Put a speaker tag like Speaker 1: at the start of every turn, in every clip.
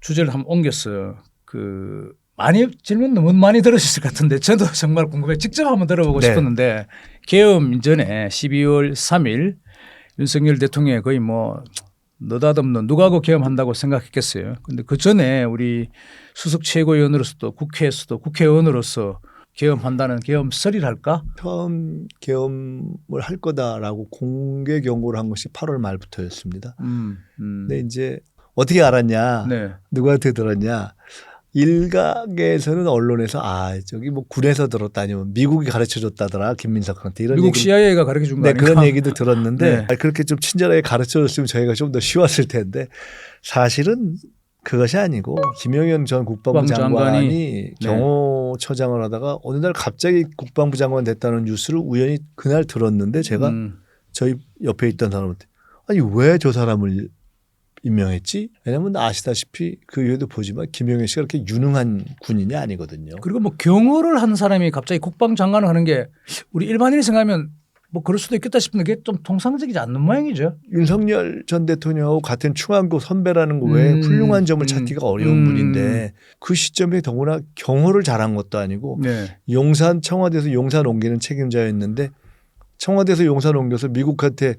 Speaker 1: 주제를 한번 옮겼어요. 많이 질문 너무 많이 들으셨을 것 같은데 저도 정말 궁금해. 직접 한번 들어보고
Speaker 2: 네.
Speaker 1: 싶었는데 계엄 이전에 12월 3일 윤석열 대통령이 거의 뭐 느닷없는 누가고 계엄한다고 생각했겠어요. 그런데 그 전에 우리 수석 최고위원으로서도 국회에서도 국회의원으로서 계엄한다는 계엄설이를 할까?
Speaker 2: 처음 계엄을 할 거다라고 공개 경고를 한 것이 8월 말부터였습니다. 근데 이제 어떻게 알았냐,
Speaker 1: 네.
Speaker 2: 누구한테 들었냐, 일각에서는 언론에서 저기 뭐 군에서 들었다 아니면 미국이 가르쳐줬다더라 김민석한테 이런
Speaker 1: 미국
Speaker 2: 얘기를,
Speaker 1: CIA가 가르쳐 준 거
Speaker 2: 네,
Speaker 1: 아닌가?
Speaker 2: 그런 얘기도 들었는데
Speaker 1: 네.
Speaker 2: 그렇게 좀 친절하게 가르쳐줬으면 저희가 좀 더 쉬웠을 텐데 사실은 그것이 아니고 김영현 전 국방부 장관이 경호처장을 하다가 어느 날 갑자기 국방부 장관 됐다는 뉴스를 우연히 그날 들었는데 제가 저희 옆에 있던 사람한테 아니 왜 저 사람을 임명했지? 왜냐하면 아시다시피 그 이후에도 보지만 김영현 씨가 그렇게 유능한 군인이 아니거든요.
Speaker 1: 그리고 뭐 경호를 한 사람이 갑자기 국방장관을 하는 게 우리 일반인이 생각하면 뭐 그럴 수도 있겠다 싶은데 그게 좀 통상적이지 않는 모양이죠.
Speaker 2: 윤석열 전 대통령하고 같은 충안고 선배라는 거 외에 훌륭한 점을 찾기가 어려운 분인데 그 시점에 더구나 경호를 잘한 것도 아니고
Speaker 1: 네.
Speaker 2: 용산 청와대에서 용산 옮기는 책임자였는데 청와대에서 용산 옮겨서 미국한테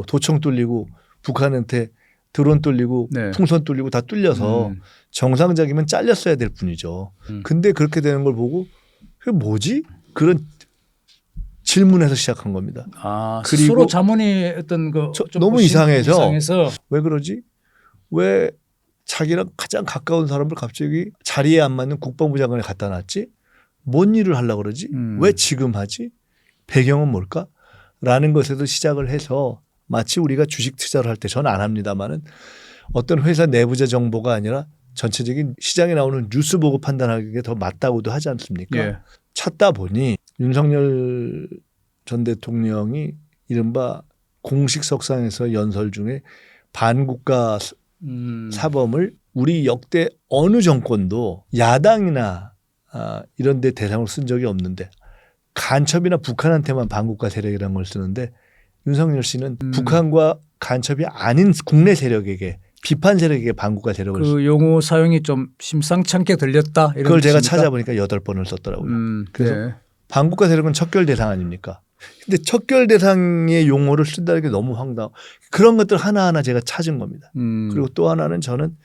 Speaker 2: 도청 뚫리고 북한한테 드론 뚫리고
Speaker 1: 네.
Speaker 2: 풍선 뚫리고 다 뚫려서 정상적이면 잘렸어야 될 뿐이죠. 근데 그렇게 되는 걸 보고 그게 뭐지? 그런 질문에서 시작한 겁니다.
Speaker 1: 그리고 스스로 자문이 어떤
Speaker 2: 너무 이상해서 왜 그러지? 왜 자기랑 가장 가까운 사람을 갑자기 자리에 안 맞는 국방부 장관에 갖다 놨지? 뭔 일을 하려고 그러지? 왜 지금 하지? 배경은 뭘까? 라는 것에서 시작을 해서 마치 우리가 주식 투자를 할 때 저는 안 합니다만은 어떤 회사 내부자 정보가 아니라 전체적인 시장에 나오는 뉴스 보고 판단하는 게 더 맞다고도 하지 않습니까?
Speaker 1: 예.
Speaker 2: 찾다 보니 윤석열 전 대통령이 이른바 공식 석상에서 연설 중에 반국가 사범을 우리 역대 어느 정권도 야당이나 이런 데 대상으로 쓴 적이 없는데 간첩이나 북한한테만 반국가 세력이라는 걸 쓰는데 윤석열 씨는 북한과 간첩이 아닌 국내 세력에게 비판 세력에게 반국가 세력을
Speaker 1: 그 용어 사용이 좀 심상치 않게 들렸다. 이런
Speaker 2: 그걸 제가
Speaker 1: 뜻입니까?
Speaker 2: 찾아보니까 8번을 썼더라고요. 그래서
Speaker 1: 네.
Speaker 2: 반국가 세력은 척결 대상 아닙니까? 근데 척결 대상의 용어를 쓴다는 게 너무 황당하고 그런 것들 하나하나 제가 찾은 겁니다. 그리고 또 하나는 저는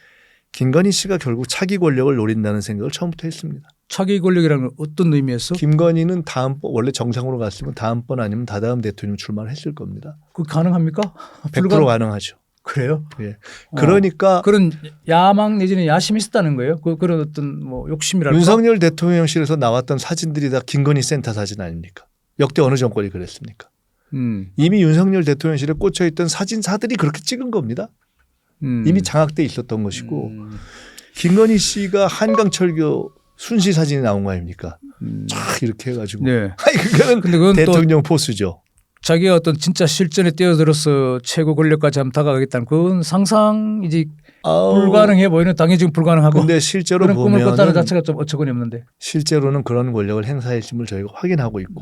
Speaker 2: 김건희 씨가 결국 차기 권력을 노린다는 생각을 처음부터 했습니다.
Speaker 1: 차기 권력이라는 건 어떤 의미에서?
Speaker 2: 김건희는 다음번 원래 정상으로 갔으면 다음번 아니면 다다음 대통령 출마를 했을 겁니다.
Speaker 1: 그 가능합니까?
Speaker 2: 100% 가능하죠.
Speaker 1: 그래요?
Speaker 2: 예. 그러니까
Speaker 1: 그런 야망 내지는 야심이 있었다는 거예요? 그런 어떤 뭐 욕심이랄까?
Speaker 2: 윤석열 대통령실에서 나왔던 사진들이 다 김건희 센터 사진 아닙니까? 역대 어느 정권이 그랬습니까? 이미 윤석열 대통령실에 꽂혀있던 사진사들이 그렇게 찍은 겁니다. 이미 장악돼 있었던 것이고 김건희 씨가 한강철교 순시 사진이 나온 거 아닙니까? 쫙 이렇게 해가지고.
Speaker 1: 네.
Speaker 2: 그건 대통령 포스죠.
Speaker 1: 자기가 어떤 진짜 실전에 뛰어들어서 최고 권력까지 한번 다가가겠다는 그건 상상이지 불가능해 보이는 당연히 지금 불가능하고.
Speaker 2: 근데 실제로
Speaker 1: 그런 꿈을
Speaker 2: 보면
Speaker 1: 꿨다는 자체가 좀 어처구니 없는데.
Speaker 2: 실제로는 그런 권력을 행사했음을 저희가 확인하고 있고.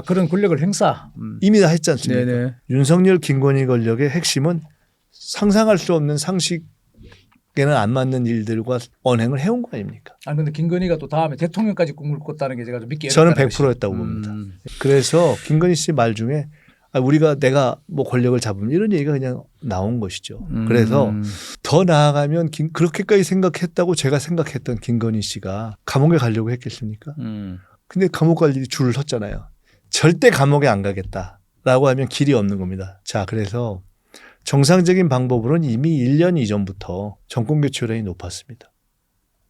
Speaker 1: 그런 권력을 행사.
Speaker 2: 이미 다 했지 않습니까?
Speaker 1: 네네.
Speaker 2: 윤석열 김건희 권력의 핵심은 상상할 수 없는 상식에는 안 맞는 일들과 언행을 해온 거 아닙니까?
Speaker 1: 근데 김건희가 또 다음에 대통령까지 꿈을 꿨다는 게 제가 좀 믿기
Speaker 2: 저는
Speaker 1: 어렵다는
Speaker 2: 100%였다고 봅니다. 그래서 김건희 씨 말 중에 내가 뭐 권력을 잡으면 이런 얘기가 그냥 나온 것이죠. 그래서 더 나아가면 그렇게까지 생각했다고 제가 생각했던 김건희 씨가 감옥에 가려고 했겠습니까? 근데 감옥 갈 일이 줄을 섰잖아요. 절대 감옥에 안 가겠다라고 하면 길이 없는 겁니다. 자, 그래서 정상적인 방법으로는 이미 1년 이전부터 정권교체율이 높았습니다.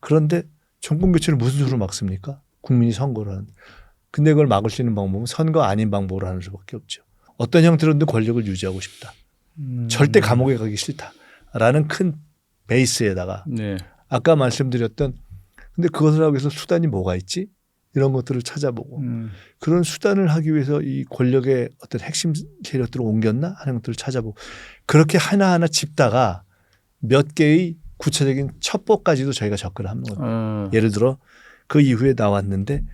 Speaker 2: 그런데 정권교체를 무슨 수로 막습니까? 국민이 선거를 하는. 근데 그걸 막을 수 있는 방법은 선거 아닌 방법으로 하는 수밖에 없죠. 어떤 형태로든 권력을 유지하고 싶다. 절대 감옥에 가기 싫다라는 큰 베이스에다가
Speaker 1: 네.
Speaker 2: 아까 말씀드렸던 근데 그것을 하기 위해서 수단이 뭐가 있지? 이런 것들을 찾아보고 그런 수단을 하기 위해서 이 권력의 어떤 핵심 세력들을 옮겼나 하는 것들을 찾아보고 그렇게 하나하나 짚다가 몇 개의 구체적인 첩보까지도 저희가 접근을 합니다. 예를 들어 그 이후에 나왔는데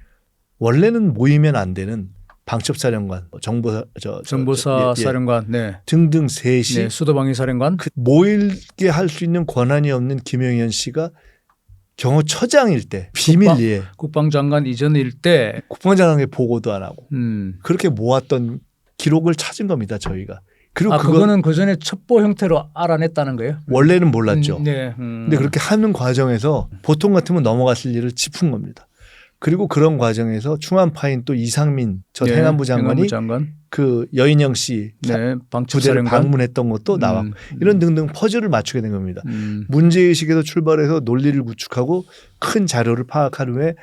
Speaker 2: 원래는 모이면 안 되는 방첩사령관,
Speaker 1: 정보사 사령관, 네.
Speaker 2: 등등 셋이
Speaker 1: 네, 수도방위사령관,
Speaker 2: 모일게 할 수 있는 권한이 없는 김영현 씨가 경호처장일 때 비밀리에
Speaker 1: 국방장관 이전일 때
Speaker 2: 국방장관에게 보고도 안 하고
Speaker 1: 음.
Speaker 2: 그렇게 모았던 기록을 찾은 겁니다. 저희가. 그리고
Speaker 1: 그거는 그 전에 첩보 형태로 알아냈다는 거예요?
Speaker 2: 원래는 몰랐죠.
Speaker 1: 네.
Speaker 2: 근데 그렇게 하는 과정에서 보통 같으면 넘어갔을 일을 짚은 겁니다. 그리고 그런 과정에서 충안파인 또 이상민 전
Speaker 1: 네,
Speaker 2: 행안부 장관이
Speaker 1: 행안부 장관.
Speaker 2: 그 여인영 씨
Speaker 1: 네,
Speaker 2: 부대를
Speaker 1: 방첩사령관
Speaker 2: 방문했던 것도 나왔고 이런 등등 퍼즐을 맞추게 된 겁니다.
Speaker 1: 음.
Speaker 2: 문제의식에서 출발해서 논리를 구축하고 큰 자료를 파악한 후에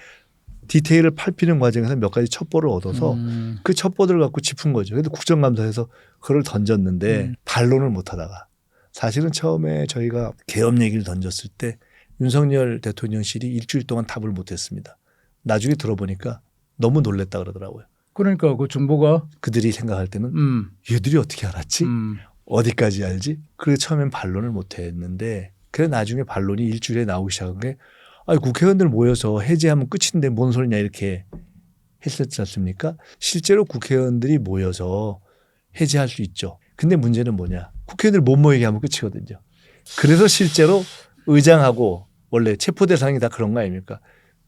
Speaker 2: 디테일을 밟히는 과정에서 몇 가지 첩보를 얻어서 그 첩보들을 갖고 짚은 거죠. 그래도 국정감사에서 그걸 던졌는데 반론을 못하다가 사실은 처음에 저희가 계엄 얘기를 던졌을 때 윤석열 대통령실이 일주일 동안 답을 못했습니다. 나중에 들어보니까 너무 놀랬다 그러더라고요.
Speaker 1: 그러니까 그 정보가
Speaker 2: 그들이 생각할 때는 얘들이 어떻게 알았지? 어디까지 알지? 그래서 처음엔 반론을 못했는데 그래 나중에 반론이 일주일에 나오기 시작한 게 국회의원들 모여서 해제하면 끝인데 뭔 소리냐 이렇게 했었지 않습니까? 실제로 국회의원들이 모여서 해제할 수 있죠. 근데 문제는 뭐냐. 국회의원들 못 모이게 하면 끝이거든요. 그래서 실제로 의장하고 원래 체포 대상이 다 그런 거 아닙니까?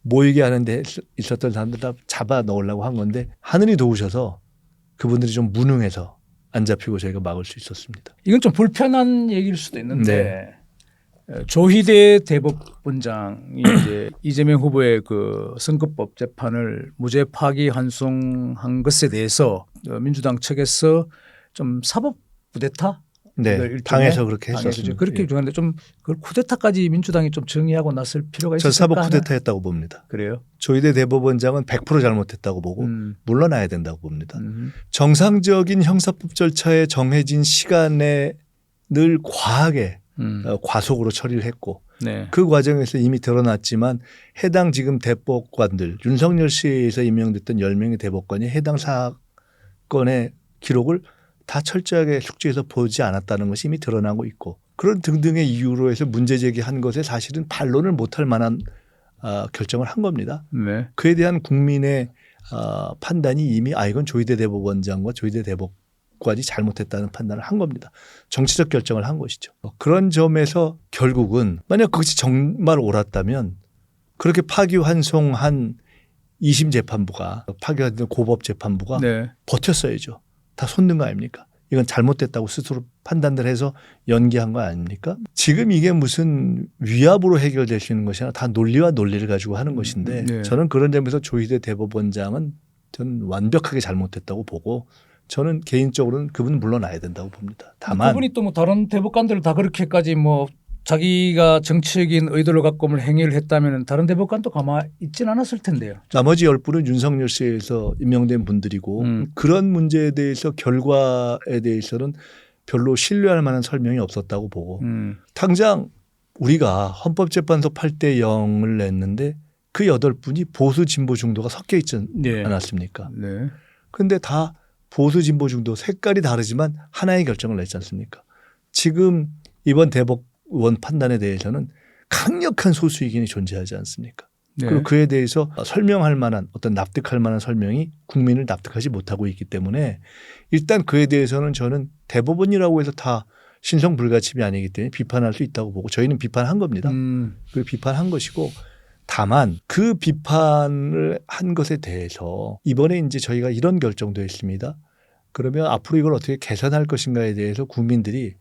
Speaker 2: 모이게 하는데 있었던 사람들 다 잡아 넣으려고 한 건데 하늘이 도우셔서 그분들이 좀 무능해서 안 잡히고 저희가 막을 수 있었습니다.
Speaker 1: 이건 좀 불편한 얘기일 수도 있는데 조희대 대법원장이 이제 이재명 후보의 그 선거법 재판을 무죄 파기 환송한 것에 대해서 민주당 측에서 좀 사법 쿠데타
Speaker 2: 네, 당에서 그렇게 했었습니다.
Speaker 1: 그렇게 주장하는데 좀 그걸 쿠데타까지 민주당이 좀 정의하고 나설 필요가 있을까?
Speaker 2: 저 사법 쿠데타였다고 봅니다.
Speaker 1: 그래요?
Speaker 2: 조희대 대법원장은 100% 잘못했다고 보고 물러나야 된다고 봅니다. 정상적인 형사법 절차에 정해진 시간에 늘 과하게 과속으로 처리를 했고
Speaker 1: 네.
Speaker 2: 그 과정에서 이미 드러났지만 해당 지금 대법관들 윤석열 씨에서 임명됐던 10명의 대법관이 해당 사건의 기록을 다 철저하게 숙지해서 보지 않았다는 것이 이미 드러나고 있고 그런 등등의 이유로 해서 문제 제기한 것에 사실은 반론을 못할 만한 결정을 한 겁니다.
Speaker 1: 네.
Speaker 2: 그에 대한 국민의 판단이 이미 이건 조희대 대법원장과 조희대 대법관이 잘못했다는 판단을 한 겁니다. 정치적 결정을 한 것이죠. 그런 점에서 결국은 만약 그것이 정말 옳았다면 그렇게 파기환송한 2심 재판부가 파기환송 고법 재판부가
Speaker 1: 네.
Speaker 2: 버텼어야죠. 다 손든 거 아닙니까? 이건 잘못됐다고 스스로 판단을 해서 연기한 거 아닙니까? 지금 이게 무슨 위압으로 해결될 수 있는 것이 아니라 다 논리와 논리를 가지고 하는 것인데
Speaker 1: 네.
Speaker 2: 저는 그런 점에서 조희대 대법원장은 저는 완벽하게 잘못했다고 보고 저는 개인적으로는 그분은 물러나야 된다고 봅니다. 다만
Speaker 1: 그분이 또 뭐 다른 대법관들을 다 그렇게까지 뭐 자기가 정치적인 의도를 갖고 뭐 행위를 했다면 다른 대법관도 가만히 있진 않았을 텐데요.
Speaker 2: 나머지 10분은 윤석열 씨에서 임명된 분들이고 그런 문제에 대해서 결과에 대해서는 별로 신뢰할 만한 설명이 없었다고 보고 당장 우리가 헌법재판소 8대 0을 냈는데 그 8분이 보수 진보 중도가 섞여 있지
Speaker 1: 네.
Speaker 2: 않았습니까?
Speaker 1: 네.
Speaker 2: 그런데 다 보수 진보 중도 색깔이 다르지만 하나의 결정을 냈지 않습니까? 지금 이번 대법원 판단에 대해서는 강력한 소수 의견이 존재하지 않습니까?
Speaker 1: 네.
Speaker 2: 그리고 그에 대해서 설명할 만한 어떤 납득할 만한 설명이 국민을 납득하지 못하고 있기 때문에 일단 그에 대해서는 저는 대법원이라고 해서 다 신성불가침이 아니기 때문에 비판할 수 있다고 보고 저희는 비판한 겁니다. 그 비판한 것이고 다만 그 비판을 한 것에 대해서 이번에 이제 저희가 이런 결정도 했습니다. 그러면 앞으로 이걸 어떻게 개선할 것인가에 대해서 국민들이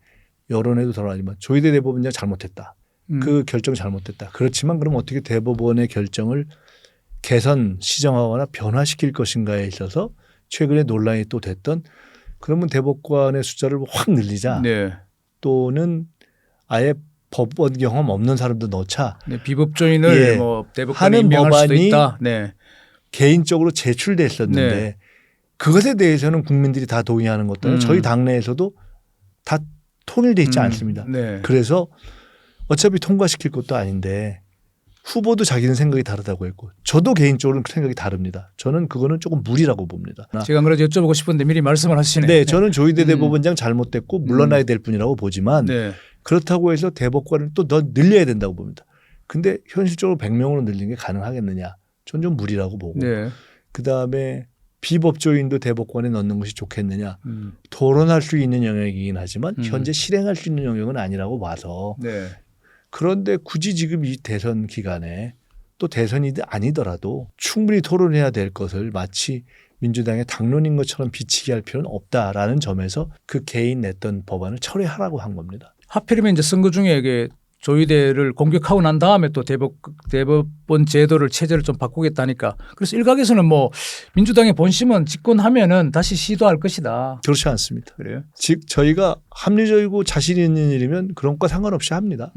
Speaker 2: 여론에도 드러나지만 조희대 대법원장 잘못했다. 그 결정 잘못됐다. 그렇지만 그럼 어떻게 대법원의 결정을 개선, 시정하거나 변화시킬 것인가에 있어서 최근에 논란이 또 됐던 그러면 대법관의 숫자를 확 늘리자.
Speaker 1: 네. 또는
Speaker 2: 아예 법원 경험 없는 사람도 넣자.
Speaker 1: 네, 비법조인을 뭐 대법관에 임명할 수도 있다. 네.
Speaker 2: 개인적으로 제출됐었는데
Speaker 1: 네.
Speaker 2: 그것에 대해서는 국민들이 다 동의하는 것들은 저희 당내에서도 다 통일돼 있지 않습니다.
Speaker 1: 네.
Speaker 2: 그래서 어차피 통과시킬 것도 아닌데 후보도 자기는 생각이 다르다고 했고 저도 개인적으로는 생각이 다릅니다. 저는 그거는 조금 무리라고 봅니다.
Speaker 1: 제가 안 그래도 여쭤보고 싶은데 미리 말씀을 하시네.
Speaker 2: 네. 저는 조희대 대법원장 잘못됐고 물러나야 될 뿐이라고 보지만
Speaker 1: 네.
Speaker 2: 그렇다고 해서 대법관을 또 더 늘려야 된다고 봅니다. 근데 현실적으로 100명으로 늘리는 게 가능하겠느냐. 전 좀 무리라고 보고
Speaker 1: 네.
Speaker 2: 그다음에 비법조인도 대법관에 넣는 것이 좋겠느냐. 토론할 수 있는 영역이긴 하지만 현재 실행할 수 있는 영역은 아니라고 봐서
Speaker 1: 네.
Speaker 2: 그런데 굳이 지금 이 대선 기간에 또 대선이 아니더라도 충분히 토론해야 될 것을 마치 민주당의 당론인 것처럼 비치게 할 필요는 없다라는 점에서 그 개인 냈던 법안을 철회하라고 한 겁니다.
Speaker 1: 하필이면 이제 선거 중에 이게 조의대를 공격하고 난 다음에 또 대법원 제도를 체제를 좀 바꾸겠다니까. 그래서 일각에서는 뭐 민주당의 본심은 집권하면은 다시 시도할 것이다.
Speaker 2: 그렇지 않습니다.
Speaker 1: 그래요?
Speaker 2: 즉 저희가 합리적이고 자신 있는 일이면 그런 거 상관없이 합니다.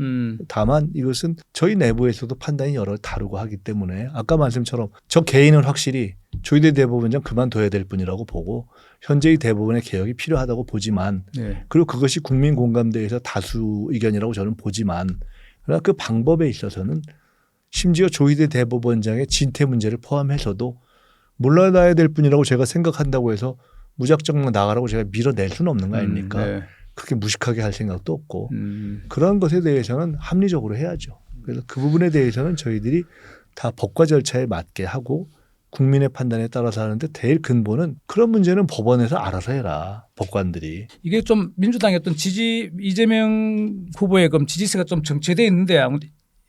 Speaker 2: 다만 이것은 저희 내부에서도 판단이 여러 다르고 하기 때문에 아까 말씀처럼 저 개인은 확실히 조희대 대법원장 그만둬야 될 뿐이라고 보고 현재의 대법원의 개혁이 필요하다고 보지만
Speaker 1: 네.
Speaker 2: 그리고 그것이 국민 공감대에서 다수 의견이라고 저는 보지만 그러나 그 방법에 있어서는 심지어 조희대 대법원장의 진퇴 문제를 포함해서도 물러나야 될 뿐이라고 제가 생각한다고 해서 무작정 나가라고 제가 밀어낼 수는 없는 거 아닙니까?
Speaker 1: 네.
Speaker 2: 그렇게 무식하게 할 생각도 없고 그런 것에 대해서는 합리적으로 해야죠. 그래서 그 부분에 대해서는 저희들이 다 법과 절차에 맞게 하고 국민의 판단에 따라서 하는데 제일 근본은 그런 문제는 법원에서 알아서 해라. 법관들이.
Speaker 1: 이게 좀 민주당의 어떤 이재명 후보의 그럼 지지세가 좀 정체되어 있는데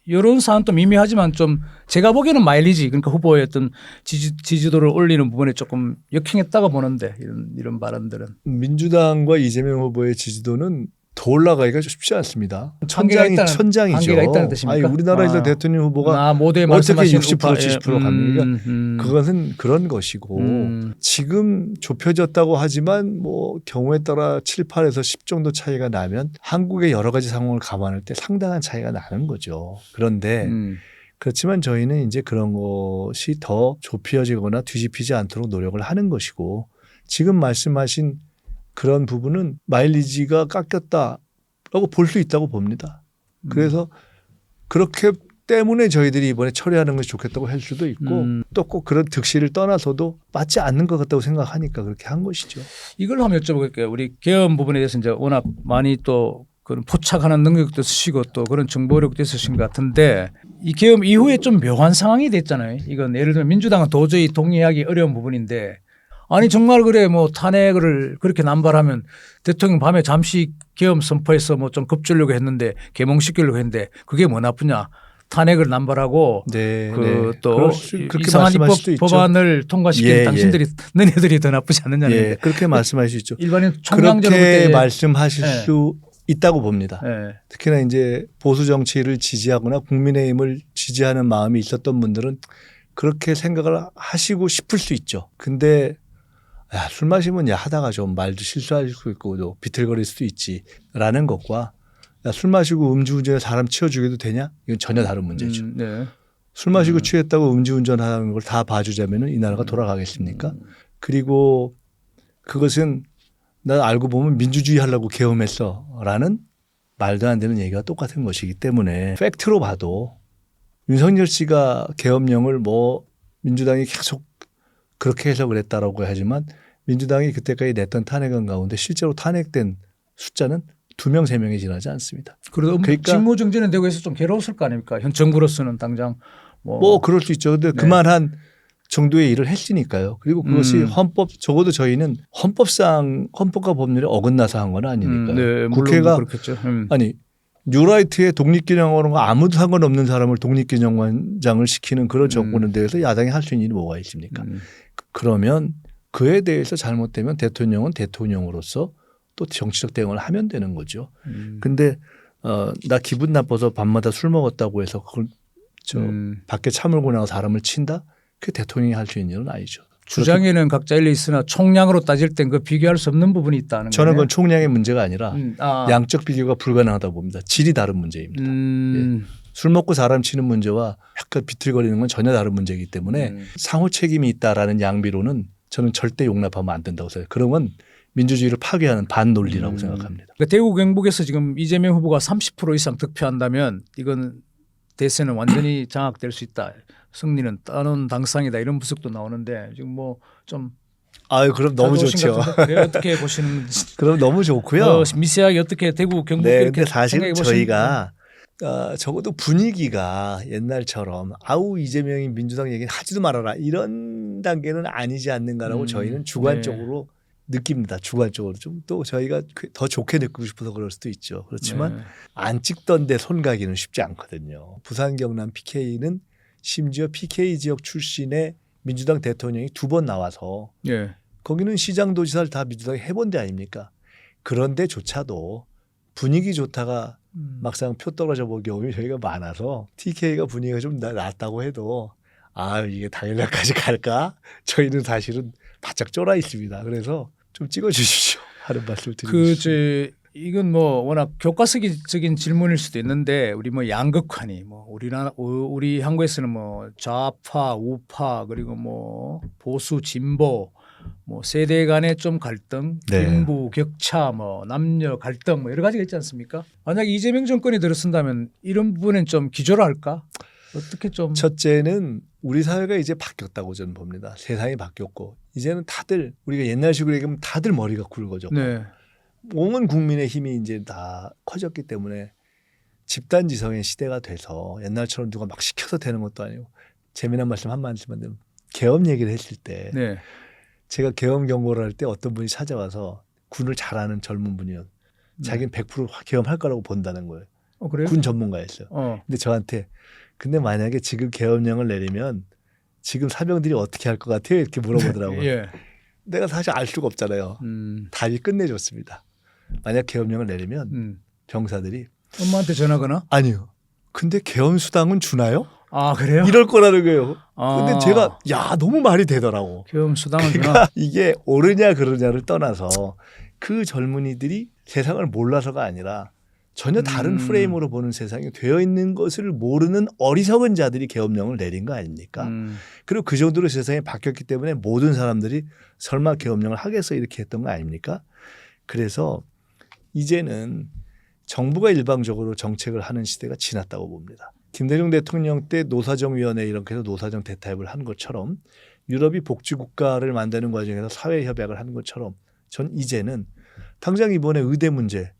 Speaker 1: 이런 사안 또 미미하지만 좀 제가 보기에는 마일리지 그러니까 후보의 어떤 지지도를 올리는 부분에 조금 역행했다고 보는데 이런 발언들은.
Speaker 2: 민주당과 이재명 후보의 지지도는 더 올라가기가 쉽지 않습니다.
Speaker 1: 한계가
Speaker 2: 천장이죠.
Speaker 1: 한계가 있다는 뜻입니까?
Speaker 2: 아니, 우리나라에서 대통령 후보가
Speaker 1: 모두에
Speaker 2: 어떻게
Speaker 1: 말씀하신
Speaker 2: 60% 70% 갑니까? 그것은 그런 것이고 지금 좁혀졌다고 하지만 뭐 경우에 따라 7, 8에서 10 정도 차이가 나면 한국의 여러 가지 상황을 감안할 때 상당한 차이가 나는 거죠. 그런데 그렇지만 저희는 이제 그런 것이 더 좁혀지거나 뒤집히지 않도록 노력을 하는 것이고 지금 말씀하신 그런 부분은 마일리지가 깎였다라고 볼 수 있다고 봅니다. 그래서 그렇게 때문에 저희들이 이번에 처리하는 것이 좋겠다고 할 수도 있고 또 꼭 그런 득실을 떠나서도 맞지 않는 것 같다고 생각하니까 그렇게 한 것이죠.
Speaker 1: 이걸 한번 여쭤볼게요. 우리 계엄 부분에 대해서 이제 워낙 많이 또 그런 포착하는 능력도 쓰시고 또 그런 정보력도 있으신 것 같은데 이 계엄 이후에 좀 묘한 상황이 됐잖아요. 이건 예를 들면 민주당은 도저히 동의하기 어려운 부분인데 아니 정말 그래 뭐 탄핵을 그렇게 남발하면 대통령 밤에 잠시 계엄 선포해서 뭐 좀 급주려고 했는데 계몽시키려고 했는데 그게 뭐 나쁘냐. 탄핵을 남발하고 또 이상한 입법 법안을 통과시키는 당신들이 너네들이 더 나쁘지 않느냐는
Speaker 2: 예, 그렇게 말씀하실 수 있죠.
Speaker 1: 일반인 총량적으로
Speaker 2: 그렇게 말씀하실 수 있다고 봅니다.
Speaker 1: 네.
Speaker 2: 특히나 이제 보수 정치를 지지하거나 국민의힘을 지지하는 마음이 있었던 분들은 그렇게 생각을 하시고 싶을 수 있죠. 근데 야, 술 마시면 하다가 좀 말도 실수할 수 있고 또 비틀거릴 수도 있지라는 것과 야, 술 마시고 음주운전에 사람 치워주게도 되냐? 이건 전혀 다른 문제죠.
Speaker 1: 네.
Speaker 2: 술 마시고 취했다고 음주운전하는 걸 다 봐주자면 이 나라가 돌아가겠습니까? 그리고 그것은 나 알고 보면 민주주의 하려고 계엄했어 라는 말도 안 되는 얘기가 똑같은 것이기 때문에 팩트로 봐도 윤석열 씨가 계엄령을 뭐 민주당이 계속 그렇게 해서 그랬다라고 하지만 민주당이 그때까지 냈던 탄핵안 가운데 실제로 탄핵된 숫자는 2명, 3명이 지나지 않습니다.
Speaker 1: 그러니까 직무정지는 되고 해서 좀 괴로웠을 거 아닙니까? 현 정부로서는 당장
Speaker 2: 뭐 그럴 수 있죠. 그런데 그만한 정도의 일을 했으니까요. 그리고 그것이 적어도 저희는 헌법과 법률에 어긋나서 한 건 아니니까요.
Speaker 1: 네,
Speaker 2: 국회가
Speaker 1: 그렇겠죠.
Speaker 2: 아니 뉴라이트의 독립기념원과 아무도 상관없는 사람을 독립기념원장을 시키는 그런 정권에 대해서 야당이 할 수 있는 일이 뭐가 있습니까? 그러면 그에 대해서 잘못되면 대통령은 대통령으로서 또 정치적 대응을 하면 되는 거죠. 근데 나 기분 나빠서 밤마다 술 먹었다고 해서 그걸 밖에 차 몰고 나가 사람을 친다? 그게 대통령이 할 수 있는 일은 아니죠.
Speaker 1: 주장에는 각자 일리 있으나 총량으로 따질 땐 그 비교할 수 없는 부분이 있다는 거예요.
Speaker 2: 저는 그건 총량의 문제가 아니라 양적 비교가 불가능하다고 봅니다. 질이 다른 문제입니다. 예. 술 먹고 사람 치는 문제와 약간 비틀거리는 건 전혀 다른 문제이기 때문에 상호 책임이 있다라는 양비로는 저는 절대 용납하면 안 된다고 생각해요. 그런 건 민주주의를 파괴하는 반논리라고 생각합니다.
Speaker 1: 그러니까 대구 경북에서 지금 이재명 후보가 30% 이상 득표한다면 이건 대세는 완전히 장악될 수 있다. 승리는 따놓은 당상이다. 이런 분석도 나오는데 지금 뭐 좀
Speaker 2: 그럼 너무 좋죠.
Speaker 1: 어떻게 보시는지.
Speaker 2: 그럼 너무 좋고요.
Speaker 1: 미세하게 어떻게 대구 경북 이렇게
Speaker 2: 근데 사실
Speaker 1: 생각해
Speaker 2: 저희가 적어도 분위기가 옛날처럼 이재명이 민주당 얘기는 하지도 말아라 이런 한 단계는 아니지 않는가라고 저희는 주관적으로 느낍니다. 주관적으로 좀 또 저희가 더 좋게 느끼고 싶어서 그럴 수도 있죠. 그렇지만
Speaker 1: 네.
Speaker 2: 안 찍던데 손 가기는 쉽지 않거든요. 부산 경남 PK는 심지어 PK 지역 출신의 민주당 대통령이 2번 나와서
Speaker 1: 예.
Speaker 2: 거기는 시장도지사를 다 민주당이 해본 데 아닙니까? 그런데조차도 분위기 좋다가 막상 표 떨어져 본 경험이 저희가 많아서 TK가 분위기가 좀 낫다고 해도 아 이게 당일날까지 갈까? 저희는 사실은 바짝 쫄아 있습니다. 그래서 좀 찍어주십시오 하는 말씀을 드리고
Speaker 1: 이건 뭐 워낙 교과서적인 질문일 수도 있는데 우리 뭐 양극화니 뭐 우리 한국에서는 뭐 좌파 우파 그리고 뭐 보수 진보 뭐 세대 간의 좀 갈등,
Speaker 2: 네.
Speaker 1: 빈부 격차, 뭐 남녀 갈등 뭐 여러 가지가 있지 않습니까? 만약 이재명 정권이 들어선다면 이런 부분은 좀 기조랄까? 어떻게 좀
Speaker 2: 첫째는 우리 사회가 이제 바뀌었다고 저는 봅니다. 세상이 바뀌었고 이제는 다들 우리가 옛날식으로 얘기하면 다들 머리가 굵어졌고
Speaker 1: 네.
Speaker 2: 온 국민의 힘이 이제 다 커졌기 때문에 집단지성의 시대가 돼서 옛날처럼 누가 막 시켜서 되는 것도 아니고 재미난 말씀 한 말씀만 드리면 계엄 얘기를 했을 때
Speaker 1: 네.
Speaker 2: 제가 계엄 경고를 할 때 어떤 분이 찾아와서 군을 잘하는 젊은 분이요. 자기는 100% 계엄할 거라고 본다는 거예요.
Speaker 1: 그래요?
Speaker 2: 군 전문가였어요. 근데 저한테 근데 만약에 지금 계엄령을 내리면 지금 사병들이 어떻게 할 것 같아요? 이렇게 물어보더라고요.
Speaker 1: 예.
Speaker 2: 내가 사실 알 수가 없잖아요. 답이 끝내줬습니다. 만약 계엄령을 내리면 병사들이
Speaker 1: 엄마한테 전화거나?
Speaker 2: 아니요. 근데 계엄 수당은 주나요?
Speaker 1: 아 그래요?
Speaker 2: 이럴 거라는 거예요. 근데
Speaker 1: 아.
Speaker 2: 제가 야 너무 말이 되더라고.
Speaker 1: 계엄 수당을 주나?
Speaker 2: 그러니까 이게 옳으냐 그르냐를 떠나서 그 젊은이들이 세상을 몰라서가 아니라 전혀 다른 프레임으로 보는 세상이 되어 있는 것을 모르는 어리석은 자들이 계엄령을 내린 거 아닙니까? 그리고 그 정도로 세상이 바뀌었기 때문에 모든 사람들이 설마 계엄령을 하겠어 이렇게 했던 거 아닙니까? 그래서 이제는 정부가 일방적으로 정책을 하는 시대가 지났다고 봅니다. 김대중 대통령 때 노사정위원회 이렇게 해서 노사정 대타협을 한 것처럼 유럽이 복지국가를 만드는 과정에서 사회협약을 하는 것처럼 전 이제는 당장 이번에 의대 문제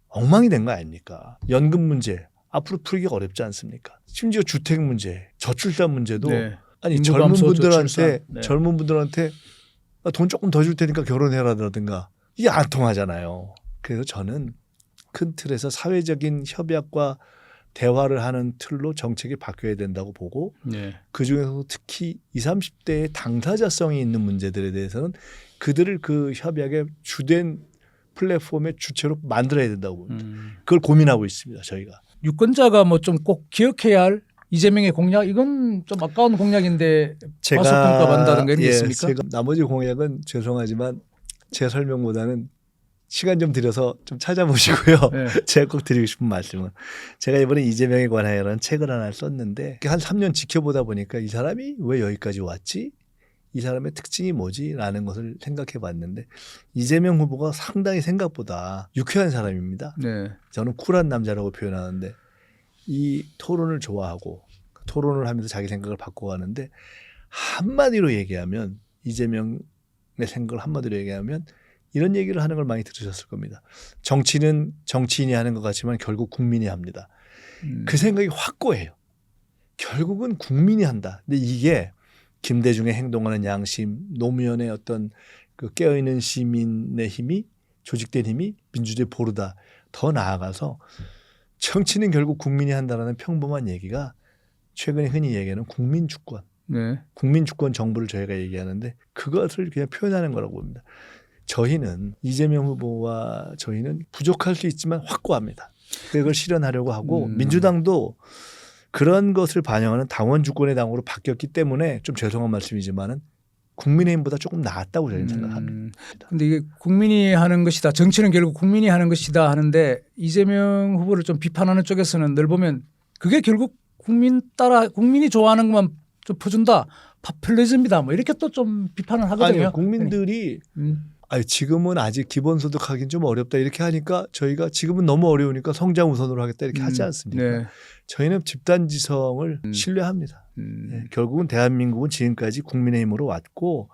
Speaker 2: 엉망이 된 거 아닙니까? 연금 문제 앞으로 풀기가 어렵지 않습니까? 심지어 주택 문제, 저출산 문제도
Speaker 1: 네.
Speaker 2: 아니
Speaker 1: 인구
Speaker 2: 젊은
Speaker 1: 감소,
Speaker 2: 분들한테
Speaker 1: 저출산. 네.
Speaker 2: 젊은 분들한테 돈 조금 더 줄 테니까 결혼해라든가 이게 안 통하잖아요. 그래서 저는 큰 틀에서 사회적인 협약과 대화를 하는 틀로 정책이 바뀌어야 된다고 보고
Speaker 1: 네.
Speaker 2: 그중에서 특히 20, 30대의 당사자성이 있는 문제들에 대해서는 그들을 그 협약의 주된 플랫폼의 주체로 만들어야 된다고 봅니다. 그걸 고민하고 있습니다. 저희가.
Speaker 1: 유권자가 뭐 좀 꼭 기억해야 할 이재명의 공약 이건 좀 아까운 공약인데 과소평가받는다든가 이런 게 있습니까?
Speaker 2: 제가 나머지 공약은 죄송하지만 제 설명보다는 시간 좀 들여서 좀 찾아보시고요.
Speaker 1: 네.
Speaker 2: 제가 꼭 드리고 싶은 말씀은 제가 이번에 이재명에 관하여라는 책을 하나 썼는데 한 3년 지켜보다 보니까 이 사람이 왜 여기까지 왔지? 이 사람의 특징이 뭐지? 라는 것을 생각해 봤는데 이재명 후보가 상당히 생각보다 유쾌한 사람입니다.
Speaker 1: 네.
Speaker 2: 저는 쿨한 남자라고 표현하는데 이 토론을 좋아하고 토론을 하면서 자기 생각을 바꿔가는데 한마디로 얘기하면 이재명의 생각을 한마디로 얘기하면 이런 얘기를 하는 걸 많이 들으셨을 겁니다. 정치는 정치인이 하는 것 같지만 결국 국민이 합니다. 그 생각이 확고해요. 결국은 국민이 한다. 근데 이게 김대중의 행동하는 양심, 노무현의 어떤 그 깨어있는 시민의 힘이 조직된 힘이 민주주의 보루다. 더 나아가서 정치는 결국 국민이 한다라는 평범한 얘기가 최근에 흔히 얘기하는 국민주권,
Speaker 1: 네.
Speaker 2: 국민주권 정부를 저희가 얘기하는데 그것을 그냥 표현하는 거라고 봅니다. 저희는 이재명 후보와 저희는 부족할 수 있지만 확고합니다. 그걸 실현하려고 하고 민주당도 그런 것을 반영하는 당원 주권의 당으로 바뀌었기 때문에 좀 죄송한 말씀이지만은 국민의힘보다 조금 나았다고 저는 생각합니다.
Speaker 1: 근데 이게 국민이 하는 것이다. 정치는 결국 국민이 하는 것이다 하는데 이재명 후보를 좀 비판하는 쪽에서는 늘 보면 그게 결국 국민이 좋아하는 것만 좀 퍼준다. 파퓰리즘이다. 뭐 이렇게 또 좀 비판을 하거든요.
Speaker 2: 아니요, 국민들이 아니, 지금은 아직 기본소득 하긴 좀 어렵다 이렇게 하니까 저희가 지금은 너무 어려우니까 성장 우선으로 하겠다 이렇게 하지 않습니까?
Speaker 1: 네.
Speaker 2: 저희는 집단지성을 신뢰합니다. 네, 결국은 대한민국은 지금까지 국민의힘으로 왔고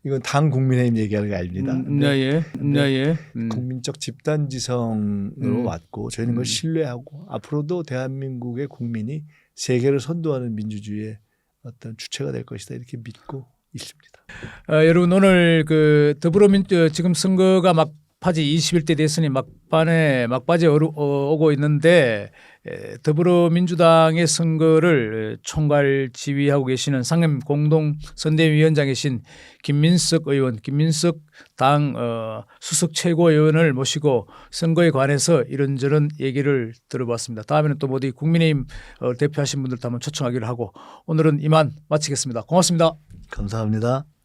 Speaker 2: 이건 당 국민의힘 얘기하는 게 아닙니다.
Speaker 1: 네.
Speaker 2: 국민적 집단지성으로 왔고 저희는 그걸 신뢰하고 앞으로도 대한민국의 국민이 세계를 선도하는 민주주의의 어떤 주체가 될 것이다 이렇게 믿고 있습니다.
Speaker 1: 여러분 오늘 그 더불어민주 지금 선거가 막바지 21대 대선이 막바지에 오고 있는데 더불어민주당의 선거를 총괄 지휘하고 계시는 상임 공동선대위원장이신 김민석 당 수석 최고위원을 모시고 선거에 관해서 이런저런 얘기를 들어봤습니다. 다음에는 또 어디 국민의힘 대표하신 분들도 한번 초청하기로 하고 오늘은 이만 마치겠습니다. 고맙습니다.
Speaker 2: 감사합니다.